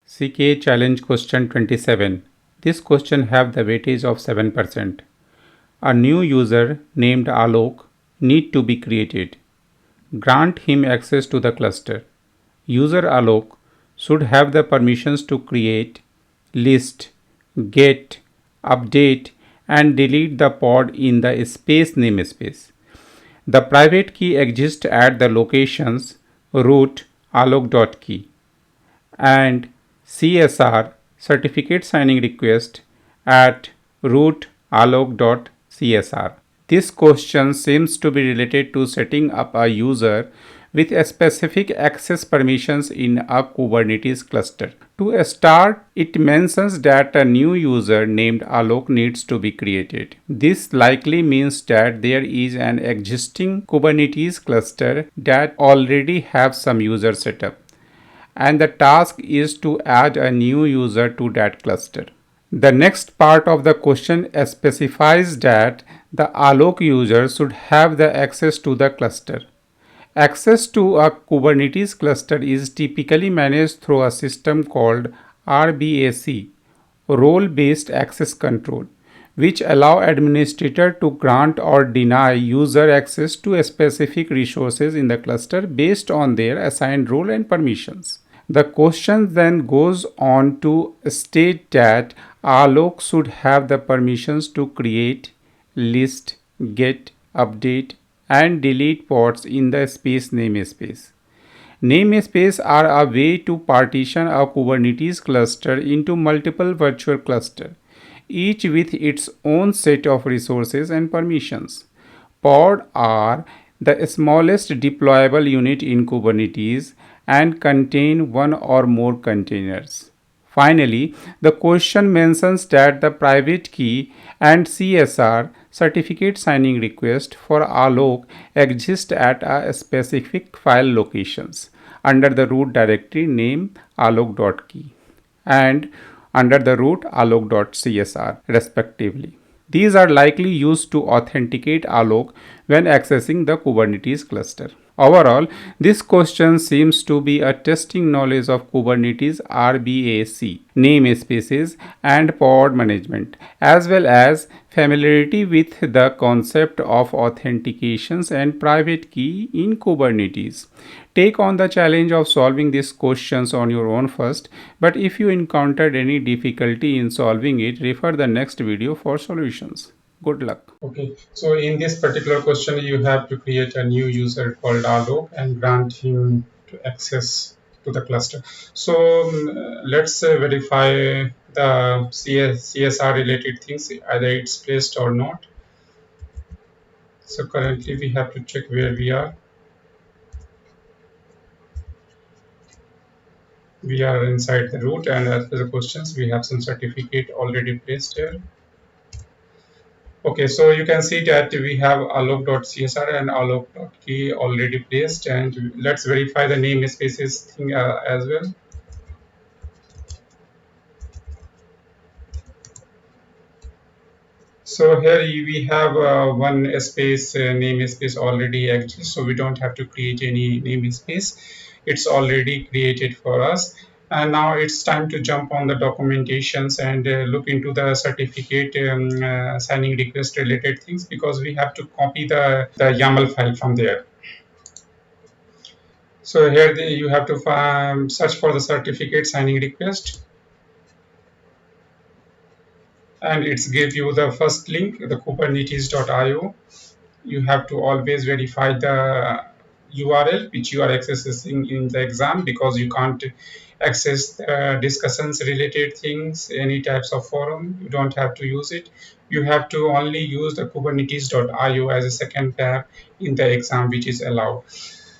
CKA Challenge Question 27. This question have the weightage of 7%. A new user named Alok need to be created. Grant him access to the cluster. User Alok should have the permissions to create, list, get, update and delete the pod in the space namespace. The private key exists at the locations root alok.key and CSR certificate signing request at root alok.csr. This question seems to be related to setting up a user with a specific access permissions in a Kubernetes cluster. To start, it mentions that a new user named Alok needs to be created. This likely means that there is an existing Kubernetes cluster that already have some user setup, and the task is to add a new user to that cluster. The next part of the question specifies that the Alok user should have the access to the cluster. Access to a Kubernetes cluster is typically managed through a system called RBAC, role-based access control, which allow administrator to grant or deny user access to specific resources in the cluster based on their assigned role and permissions. The question then goes on to state that Alok should have the permissions to create, list, get, update, and delete pods in the space namespace. Namespace are a way to partition a Kubernetes cluster into multiple virtual clusters, each with its own set of resources and permissions. Pods are the smallest deployable unit in Kubernetes and contain one or more containers. Finally, the question mentions that the private key and CSR certificate signing request for Alok exist at a specific file locations under the root directory name alok.key and under the root alok.csr respectively. These are likely used to authenticate Alok when accessing the Kubernetes cluster. Overall, this question seems to be a testing knowledge of Kubernetes RBAC, namespaces, and pod management, as well as familiarity with the concept of authentications and private key in Kubernetes. Take on the challenge of solving these questions on your own first, but if you encountered any difficulty in solving it, refer the next video for solutions. Good luck. Okay, so in this particular question, you have to create a new user called Alok and grant him to access to the cluster. So let's verify the CSR related things, either it's placed or not. So currently we have to check where we are. We are inside the root, and as per the questions, we have some certificate already placed here. Okay, so you can see that we have alok.csr and alok.key already placed, and let's verify the namespaces thing as well. So here we have one space namespace already exists, so we don't have to create any namespace. It's already created for us. And now it's time to jump on the documentations and look into the certificate signing request related things, because we have to copy the YAML file from there. So here you have to search for the certificate signing request, and it's give you the first link, the kubernetes.io. You have to always verify the URL which you are accessing in the exam, because you can't access discussions related things, any types of forum. You don't have to use it. You have to only use the kubernetes.io as a second tab in the exam, which is allowed.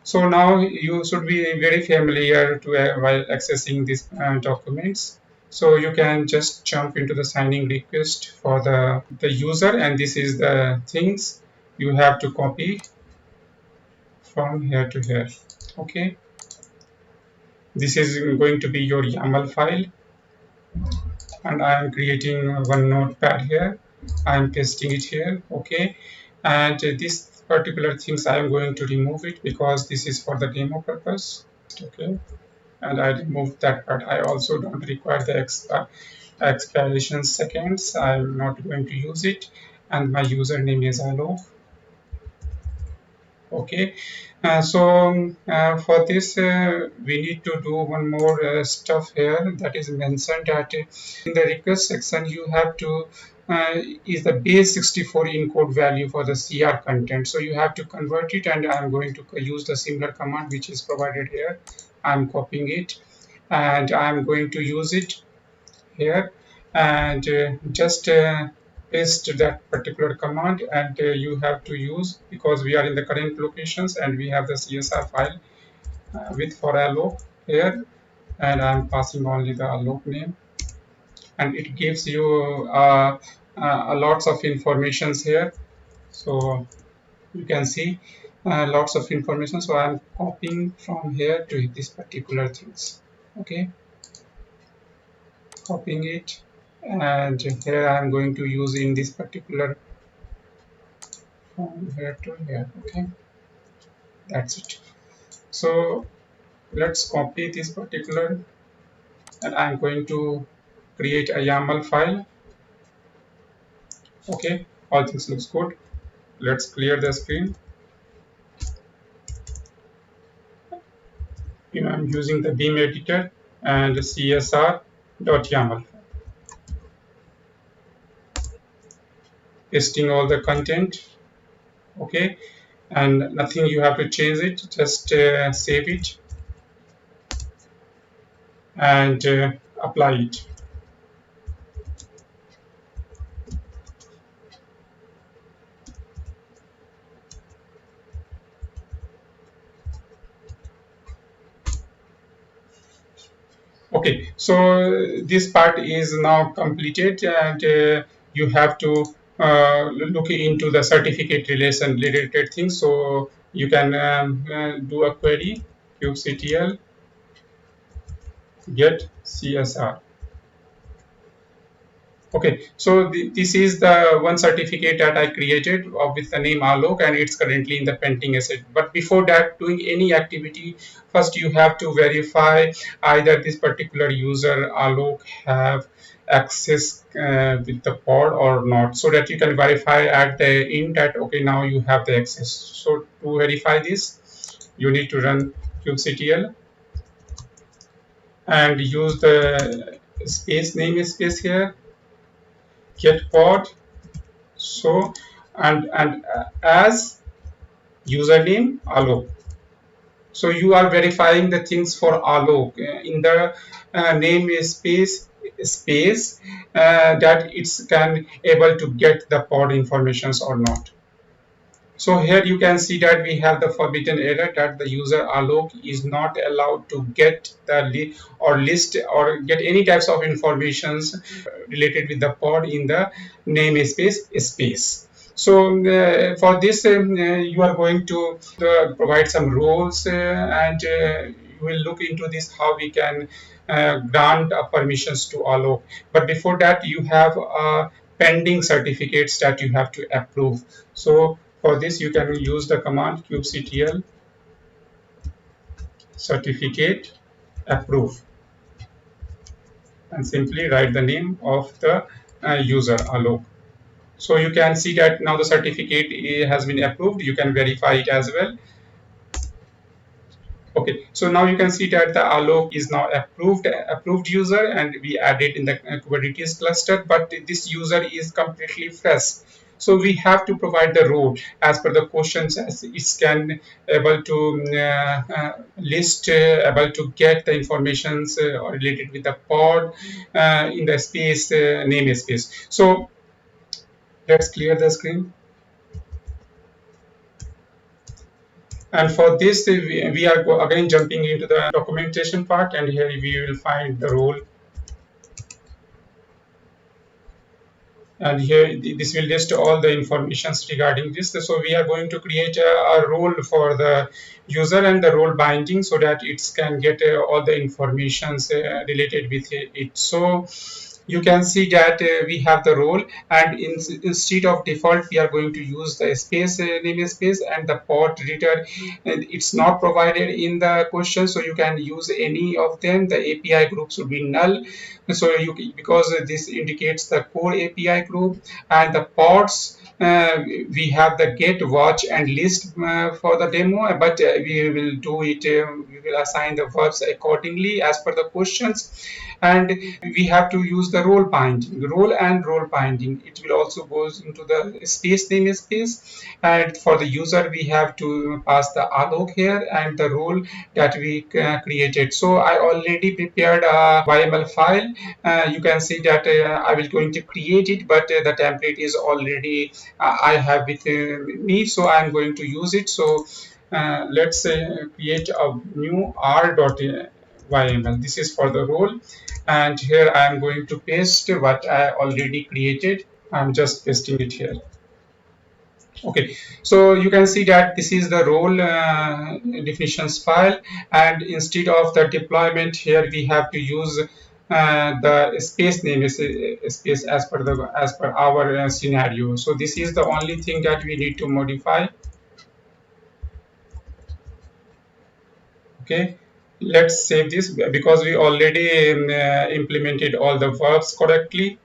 So now you should be very familiar to while accessing these documents. So you can just jump into the signing request for the user, and this is the things you have to copy from here to here. Okay, this is going to be your YAML file, and I am creating one notepad here. I am pasting it here. Okay, and this particular things I am going to remove it because this is for the demo purpose. Okay, and I removed that part. I also don't require the expiration seconds. I'm not going to use it, and my username is Alok. Okay, for this we need to do one more stuff here, that is mentioned that in the request section you have to is the base 64 encode value for the CR content, so you have to convert it, and I'm going to use the similar command which is provided here. I'm copying it and I'm going to use it here, and just paste that particular command, and you have to use, because we are in the current locations and we have the CSR file with for Alok here, and I'm passing only the Alok name, and it gives you a lots of informations here, so you can see lots of information. So I'm copying from here to this particular things. Okay, copying it, and here I'm going to use in this particular from here to here. Okay, that's it. So let's copy this particular, and I'm going to create a YAML file. Okay, all things looks good. Let's clear the screen. I'm using the Beam editor and csr.yaml, pasting all the content. Okay, and nothing you have to change it, just save it and apply it. Okay, so this part is now completed, and you have to look into the certificate relation related things. So you can do a query kubectl get CSR. Okay, so this is the one certificate that I created with the name Alok, and it's currently in the pending asset. But before that, doing any activity, first you have to verify either this particular user Alok have access with the pod or not, so that you can verify at the end that okay, now you have the access. So to verify this, you need to run kubectl and use the space namespace here, get pod. So and as username Alok. So you are verifying the things for Alok in the name space that it's can able to get the pod informations or not. So here you can see that we have the forbidden error that the user Alok is not allowed to get the list or get any types of informations related with the pod in the namespace space. So for this, you are going to provide some roles, and you will look into this how we can grant permissions to Alok. But before that, you have pending certificates that you have to approve. So for this, you can use the command kubectl certificate approve, and simply write the name of the user Alok. So you can see that now the certificate has been approved. You can verify it as well. Okay, so now you can see that the Alok is now approved user, and we added in the Kubernetes cluster, but this user is completely fresh. So we have to provide the role as per the questions, as it can able to list, able to get the informations related with the pod in the space namespace. So let's clear the screen. And for this, we are again jumping into the documentation part, and here we will find the role. And here this will list all the informations regarding this. So we are going to create a role for the user and the role binding, so that it can get all the informations related with it. So You can see that we have the role, and instead of default we are going to use the space namespace, and the pod reader, and it's not provided in the question, so you can use any of them. The API groups will be null, so you, because this indicates the core API group. And the pods, we have the get, watch, and list for the demo, but we will do it, we will assign the verbs accordingly as per the questions. And we have to use the role binding, role and role binding. It will also goes into the space namespace. And for the user, we have to pass the alok here and the role that we created. So I already prepared a YML file. You can see that I will going to create it, but the template is already I have with me, so I'm going to use it. So let's create a new r.yml. This is for the role, and here I am going to paste what I already created. I'm just pasting it here. Okay, so you can see that this is the role definitions file, and instead of the deployment here we have to use the space name is space as per our scenario. So this is the only thing that we need to modify. Okay, let's save this because we already implemented all the verbs correctly.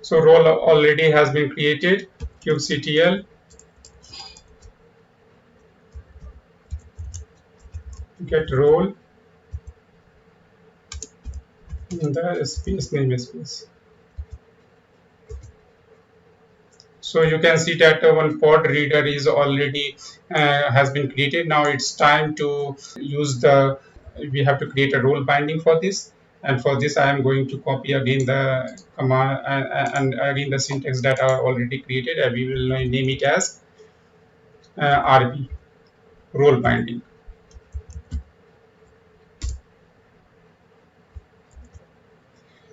So role already has been created. kubectl get role in the space namespace. So you can see that one pod reader is already has been created. Now it's time to use the, we have to create a role binding for this. And for this, I am going to copy again the command and again the syntax that are already created. And we will name it as RB, role binding.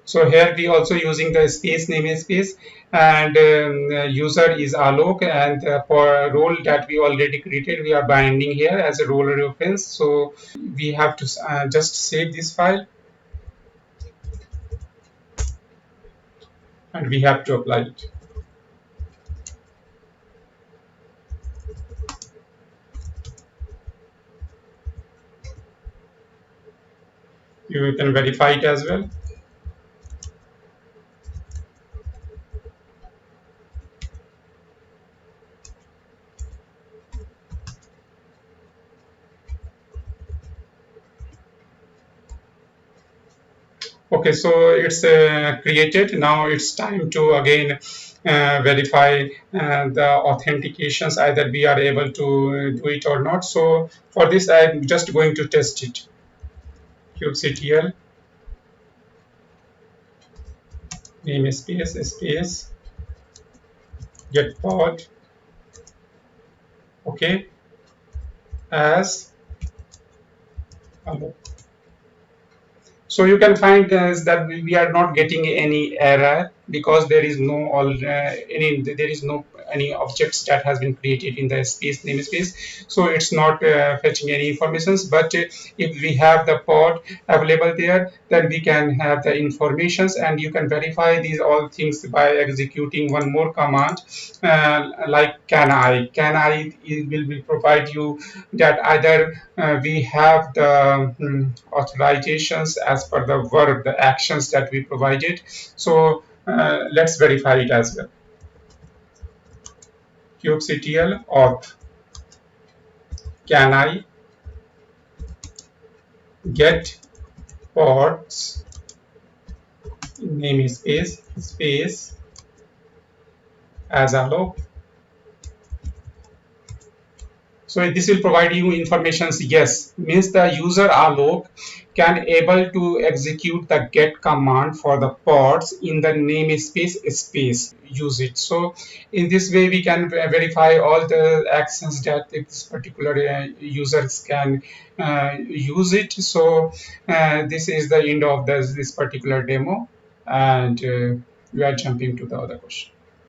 So here we also using the space namespace, and user is Alok, and for role that we already created, we are binding here as a role reference. So we have to just save this file, and we have to apply it. You can verify it as well. Okay, so it's created. Now it's time to again verify the authentications, either we are able to do it or not. So for this, I'm just going to test it. kubectl namespace space get pod, okay, as Alok. So you can find that we are not getting any error because there is no any objects that has been created in the space namespace. So it's not fetching any informations. But if we have the pod available there, then we can have the informations, and you can verify these all things by executing one more command like can I it will provide you that either we have the authorizations as per the verb, the actions that we provided. So let's verify it as well. kubectl auth can I get pods namespace space as Alok. So this will provide you informations. Yes, means the user Alok can able to execute the get command for the pods in the namespace space. Use it. So in this way we can verify all the actions that this particular users can use it. So this is the end of this particular demo, and we are jumping to the other question.